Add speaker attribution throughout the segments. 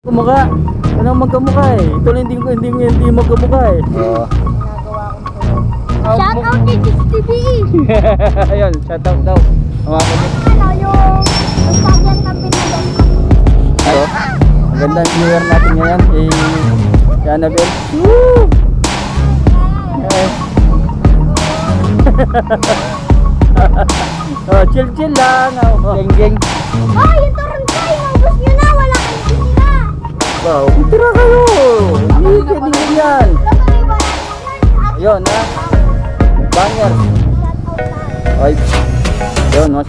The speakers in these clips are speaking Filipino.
Speaker 1: Kumukha. Anong magkamukha eh? Ito lang hindi magkamukha eh. Oo.
Speaker 2: Shout out kay Chicks TV.
Speaker 1: Ayun, shout out daw. Hawakan niyo.
Speaker 2: Ano yung sabihan na pinagyan ko.
Speaker 1: Ayo. Magandang viewer natin ngayon si Annabelle. Woo! Okay. Oh, chill lang. Oh, geng.
Speaker 2: Oh, yung turun ko, inubos nyo na. Wala kayong tinira.
Speaker 1: Wow, tira kayo. Hindi yan. Ayun ha. Banger. Ay. Ayun no.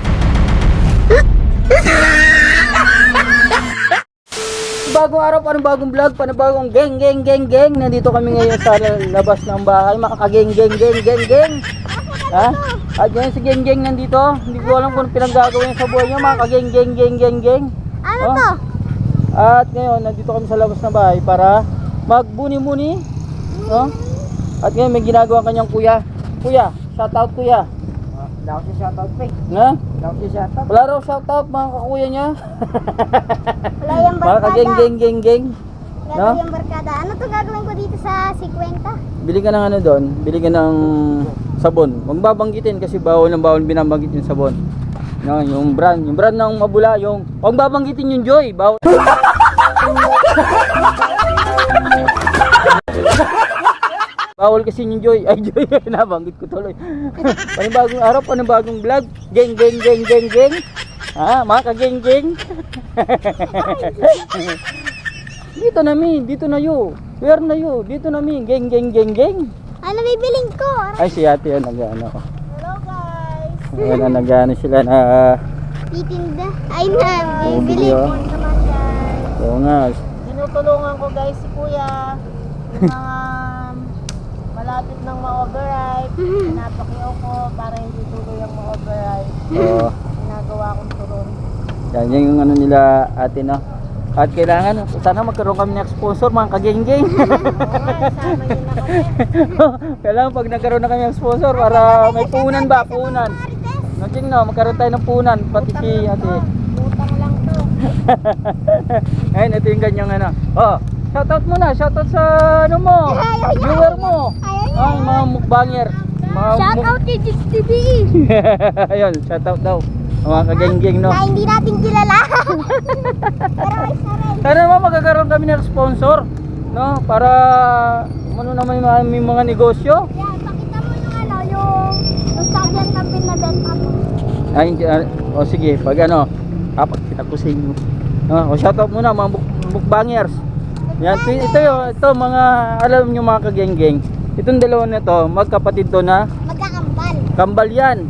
Speaker 1: Bagong araw, panibagong vlog, panibagong geng. Nandito kami ngayon sa labas ng bahay, makakageng. Ha? At ngayon si geng nandito. Hindi ko alam kung pinanggagawin sa buhay niya, makakageng.
Speaker 2: Ano
Speaker 1: Oh.
Speaker 2: to?
Speaker 1: At ngayon nandito kami sa labas ng bahay para magbuni-muni, no? At ngayon may ginagawa kanyang kuya. Kuya, shout out kuya.
Speaker 3: Wala ko siya shoutout pa eh.
Speaker 1: Na?
Speaker 3: Wala ko siya shoutout.
Speaker 1: Wala raw shout out mga kakuya niya.
Speaker 2: Wala yung
Speaker 1: Mga
Speaker 2: barkada.
Speaker 1: kageng.
Speaker 2: Wala
Speaker 1: No?
Speaker 2: yung barkada. Ano to gagawin ko dito sa 50?
Speaker 1: Bili ka ng ano doon, bili ka ng sabon. Huwag babanggitin kasi bawal binabanggit yung sabon. No, yung brand ng Mabula, yung huwag babanggitin yung Joy, bawal. Bawal kasi yung Joy. Ay, Joy, nabanggit ko tuloy. Panibagong araw, panibagong vlog. Geng. Ha, mga ka-geng. Dito na yo. Where na yo? Dito na mi. Geng.
Speaker 2: Ano bibiling ko?
Speaker 1: Ay, si ate yun, nag-ano.
Speaker 2: Hello guys.
Speaker 1: Ayan, nag-ano sila na,
Speaker 2: Titinda. Ay na,
Speaker 1: Oo,
Speaker 2: bibili.
Speaker 1: video. Oo nga.
Speaker 3: Tinutulungan ko guys si kuya. Yung mga malapit ng ma-override. Pinapakyaw ko para hindi tuloy ang ma-override.
Speaker 1: Oo.
Speaker 3: Ginagawa kong turon.
Speaker 1: Yan yung ano nila ate, no? At kailangan, sana magkaroon kami ng sponsor, mga kageng.
Speaker 3: Oo nga, sama nyo na kami.
Speaker 1: Kailangan pag nagkaroon na kami ng sponsor para may puhunan ba? Puhunan. Naging no, magkaroon tayo ng puhunan, pati si ate.
Speaker 3: Utang lang to.
Speaker 1: Ayun, ito yung ganyang ano. Oh, shoutout muna, shoutout sa ano mo, viewer mo. Ay, mga mukbanger.
Speaker 2: Shout out kay Chicks TV.
Speaker 1: Ayun, shoutout daw. Mga kageng, no?
Speaker 2: Na hindi natin kilala. Pero ay sarap.
Speaker 1: Sana naman magkakaroon kami ng sponsor, no? Para ano naman may mga negosyo.
Speaker 2: Yan, pakita mo yung ano, yung sabihan na pinabenta mo.
Speaker 1: Ay, o sige, pag ano, kita ko sa inyo. O shoutout muna mga mukbangers. Yan, ito mga alam nyo mga kageng. Itong dalawa na to, magkapatid to na
Speaker 2: Magkakambal.
Speaker 1: kambal yan,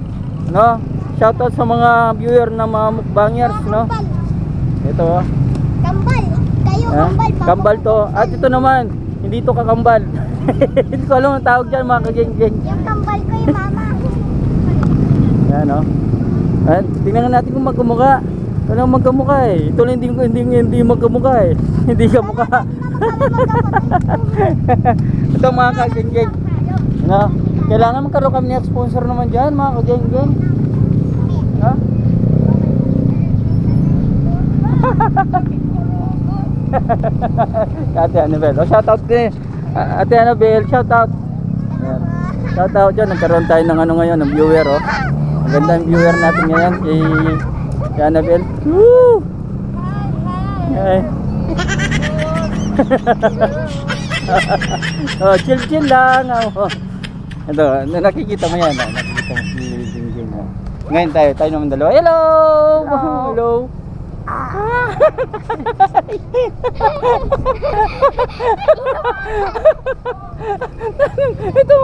Speaker 1: no? Shoutout sa mga viewer na mga mukbangers, no?
Speaker 2: Kambal.
Speaker 1: Ito, oh.
Speaker 2: Kambal. Kayo
Speaker 1: Ha?
Speaker 2: kambal.
Speaker 1: Kambal to. At ito naman, hindi to kakambal. Hindi ko alam ang tawag dyan mga kageng.
Speaker 2: Yung kambal ko yung mama.
Speaker 1: Yan, no? At tingnan natin kung magkamukha. Ano magkamukha eh? Ito lang hindi magkamukha eh. Hindi kamukha. Ito mga kageng. No? Kailangan magkaroon kami ng sponsor naman dyan mga kageng. Ha? Ate Annabelle. O, shoutout din. Ate Annabelle, shoutout. Ayan. Shoutout dyan. Nagkaroon tayo ng ano ngayon, ng viewer. Oh. Maganda yung viewer natin ngayon. Si Annabelle. Woo! Okay. Oh, chill lang. Oh. Ito, nakikita mo yan. Nakikita mo si Jingjing. Oh. Ngayon tayo naman dalawa. Hello! Hello! Ito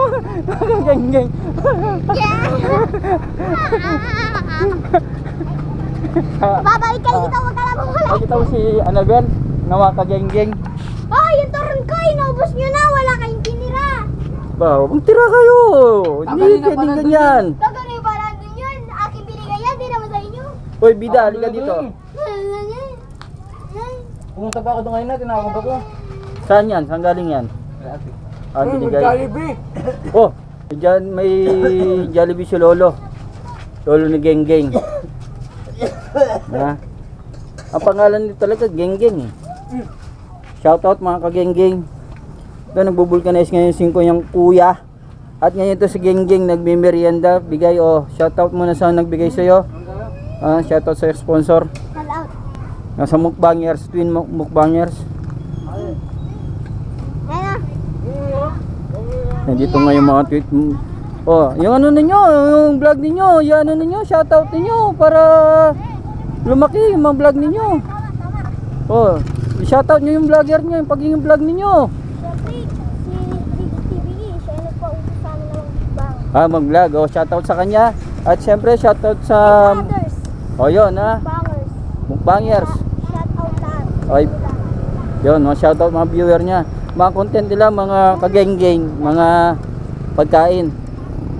Speaker 1: geng.
Speaker 2: Babalik ka dito, wag ka lang bumalik.
Speaker 1: Nakita mo si Annabelle na mga kageng.
Speaker 2: Oh, yung turun ko, inubos nyo na. Wala kayong tinira.
Speaker 1: Ba, magtira kayo. Hindi pwedeng ganyan.
Speaker 2: Gagano'y ba nandun yun? Aking binigay yan, di naman sa inyo.
Speaker 1: Hoy, bida, halika dito.
Speaker 3: Pumunta ba ako doon ngayon na, tinawag ako.
Speaker 1: Saan yan? Saan galing yan? Ah, binigay.
Speaker 3: Jollibee.
Speaker 1: Oh, diyan may Jollibee si Lolo. Lolo ni Geng. Ha? Ang pangalan nito talaga Geng. Shoutout mga kagenggeng. Ito nagbubulkanize ngayon 5 yung kuya. At ngayon ito si Genggeng nagmimerienda. Bigay shoutout muna sa nagbigay sa'yo. Shoutout sa sponsor.
Speaker 2: Shout out.
Speaker 1: Nasa mukbangers, twin mukbangers.
Speaker 2: Ayun na.
Speaker 1: Nandito nga yung mga tweet. Yung ano ninyo, yung vlog ninyo, yung ano ninyo, shoutout ninyo para lumaki yung mga vlog ninyo. I-shoutout nyo yung vlogger nyo, yung pagiging vlog ninyo.
Speaker 2: Siyempre, si TVE, siya yung nagpautos sa amin ng bang.
Speaker 1: Mag-vlog. Shoutout sa kanya. At syempre, shoutout sa...
Speaker 2: Others,
Speaker 1: Yun
Speaker 2: bangers.
Speaker 1: mukbangers.
Speaker 2: Shout out lahat.
Speaker 1: Ay, yun, mga shoutout mga viewer niya. Mga content nila, mga kagenggeng, mga pagkain.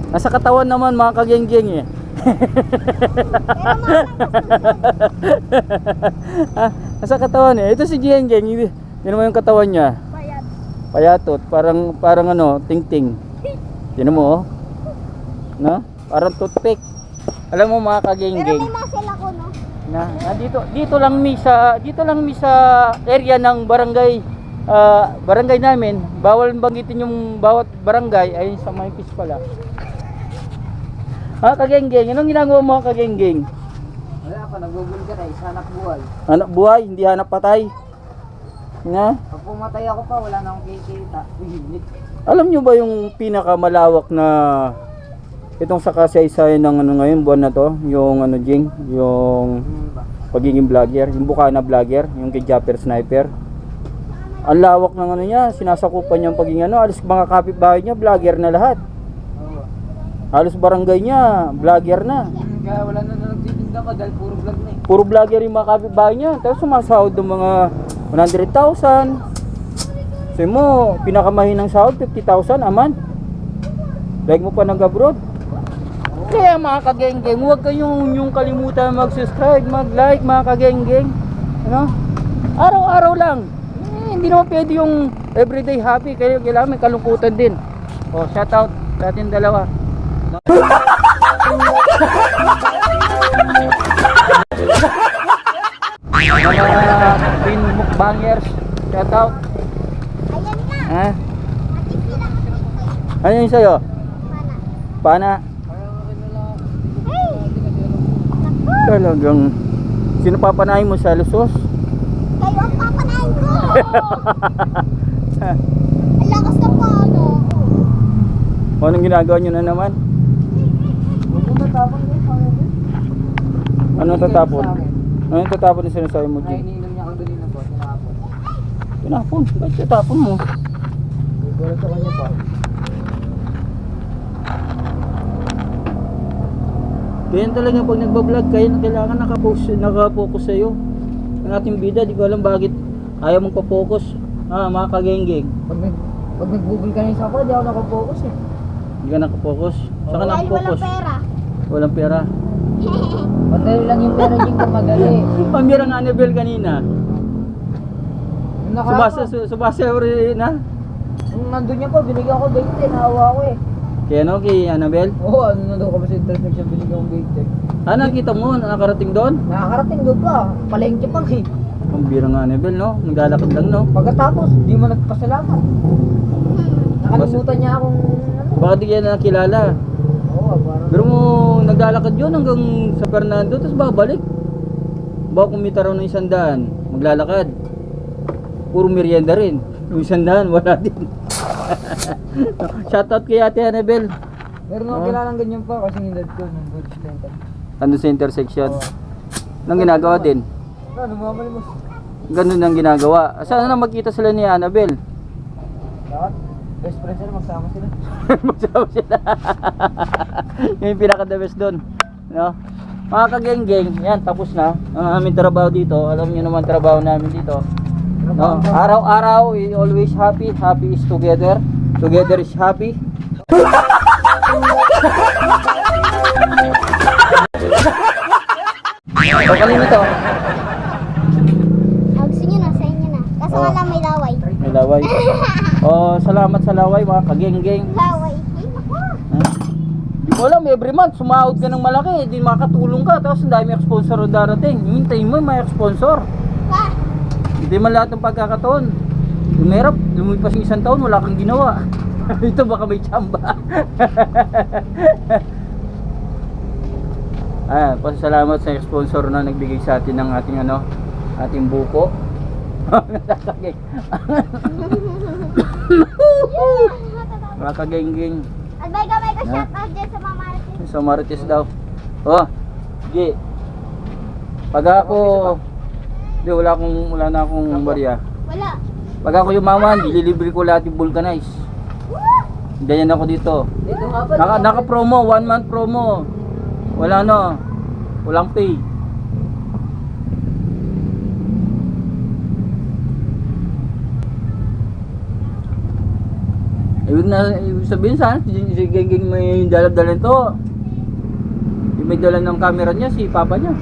Speaker 1: Nasa katawan naman mga kagenggeng eh.
Speaker 2: Pero
Speaker 1: Nasa katawan eh. Ito si Genggeng, yun naman yung katawan niya.
Speaker 2: bayad.
Speaker 1: Payatot, parang ano, ting-ting. Tinan mo oh. No? Parang toothpick. Alam mo mga
Speaker 2: Pero
Speaker 1: kagenggeng.
Speaker 2: may muscle ako, no?
Speaker 1: Dito lang mi sa area ng barangay barangay namin. Bawal banggitin yung bawat barangay ay sa Maypis pala. Kagenggeng, anong ginagawa mo kagenggeng?
Speaker 3: Wala pa, nagbubulkanize, hanap buhay.
Speaker 1: Hanap buhay, hindi hanap patay. Na?
Speaker 3: Pag pumatay ako pa, wala na akong kikita.
Speaker 1: Alam nyo ba yung pinakamalawak na itong sa kasaysayan ng ano ngayon buwan na to, yung ano Jing, yung pagiging vlogger, yung Bukana vlogger, yung kay Japper Sniper. Ang lawak ng ano niya, sinasakupan niya ang pagiging ano, alos mga kapitbahay niya, vlogger na lahat. Halos barangay niya, vlogger na.
Speaker 3: Kaya wala na nagtitinda pa dahil puro vlog na eh.
Speaker 1: Puro vlogger yung mga kapitbahay niya. Tapos sumasahod ng mga 100,000. So mo, pinakamahinang sahod, 50,000 a month. Like mo pa nag-abroad. Kaya mga kagenggeng, huwag kayong kalimutan mag-subscribe, mag-like mga kagenggeng. Ano? Araw-araw lang. Hindi naman pwede yung everyday happy. Kaya kailangan may kalungkutan din. Shoutout sa ating dalawa. Mga twin mukbangers, shoutout.
Speaker 2: Ayan na.
Speaker 1: Ano yun sa'yo?
Speaker 2: Mana.
Speaker 1: Pana?
Speaker 2: Hey!
Speaker 1: Talagang sino papanahin mo sa lusos?
Speaker 2: Kayo ang papanahin ko! Ang lakas na pa, ano?
Speaker 1: Anong ginagawa nyo na naman? Anong tatapon? Anong tatapon na sinasabi mo, Jim?
Speaker 3: Iniinom niya ang dalina po, tinapon.
Speaker 1: Tinapon? Ba't tatapon mo?
Speaker 3: Wala sa kanya pa.
Speaker 1: Ganyan talaga pag nagbablog kayo na kailangan nakapokus sa'yo. Ang ating bida, di ko alam bakit ayaw mong pa-focus. Mga kagenggeng.
Speaker 3: Pag nagbubulkanize ako, di ako nakapokus eh.
Speaker 1: Hindi ka nakapokus. Saan ka
Speaker 2: Dahil
Speaker 1: nakapokus?
Speaker 2: walang pera.
Speaker 1: Walang pera.
Speaker 3: Madali lang yung pera yung kamadali.
Speaker 1: Pambira nga Annabelle kanina.
Speaker 3: Yung nakaraan ko,
Speaker 1: Subasayaw rin na.
Speaker 3: nung nandun niya po, binigyan ko 20, nahawa ko eh.
Speaker 1: Kaya no, kay Annabelle.
Speaker 3: Oo, ano na daw kami sa intersection, binigyan ko 20.
Speaker 1: Nakita mo, nakarating doon?
Speaker 3: Nakakarating doon pa, palengke pa eh.
Speaker 1: Pambira nga Annabelle, no? Naglalakad lang, no?
Speaker 3: Pagkatapos, di mo nagpasalamat. Nakalimutan niya akong ano.
Speaker 1: Baka di kaya nakilala.
Speaker 3: Oo, parang...
Speaker 1: Pero mo, naglalakad yun hanggang sa Fernando, tapos babalik. Baka kumita raw ng 100, maglalakad. Puro merienda rin. Yung 100, wala din. Shoutout kay Ate Annabelle.
Speaker 3: Meron akong kilalang ganyan pa kasi nindad ko ng good center.
Speaker 1: Ando sa intersection. Nang ginagawa din.
Speaker 3: Ano, mamalimos?
Speaker 1: Ganun ang ginagawa. Sana na magkita sila ni Annabelle.
Speaker 3: Dapat, best friend sila, magsama sila.
Speaker 1: Magsama sila. Yung yung pinaka-the best doon. No? Mga kagenggeng, yan, tapos na. Ang aming trabaho dito. Alam niyo naman trabaho namin dito. No? Araw-araw, we always happy. Happy is together. Together is happy. O, kanino to?
Speaker 2: Gusto nyo na, sa inyo na. Kaso nga lang may laway.
Speaker 1: May laway. Salamat sa laway mga kagenggeng.
Speaker 2: Laway. Ay, naku.
Speaker 1: Di mo alam, every month sumahod ka ng malaki, di makatulong ka, tapos ang dami sponsor na darating. Hintayin mo may sponsor.
Speaker 2: Pa.
Speaker 1: Hindi man lahat ng pagkakataon. Umerap, lumipas yung isang taon, wala kang ginawa. Ito baka may tsamba. Pasalamat sa sponsor na nagbigay sa atin ng ating ating buko. Nasasakit. Mga kagengging.
Speaker 2: Agbay ka shout out dyan sa Mama Martin.
Speaker 1: Sa Marites daw. Oh, sige. Pag ako, di wala na akong barya.
Speaker 2: Wala.
Speaker 1: Pag ako yumaman, ililibre ko lahat yung vulcanize. Ganyan ako dito. Naka-promo, 1 month promo. Walang pay. Ibig sabihin saan, si Gengging may dala-dala nito. Yung may dala ng camera niya, si papa niya.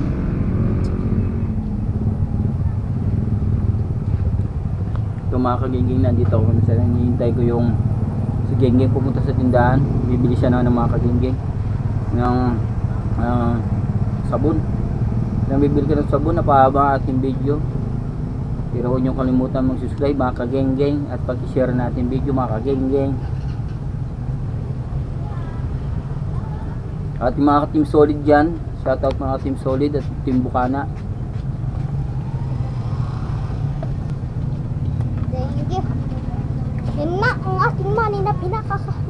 Speaker 1: Ito mga kagengging, nandito ako sa hinihintay ko yung si Gengging pupunta sa tindahan. Bibili siya ng mga kagengging ng sabon. Nang bibili ka ng sabon, napahaba ang ating video. Pero huwag niyong kalimutan mag-subscribe mga kagengging at pag-share natin video mga kagengging. At yung mga team solid dyan, shoutout mga team solid at team Bukana.
Speaker 2: Thank you. Yan na ang aking money na pinakakahit.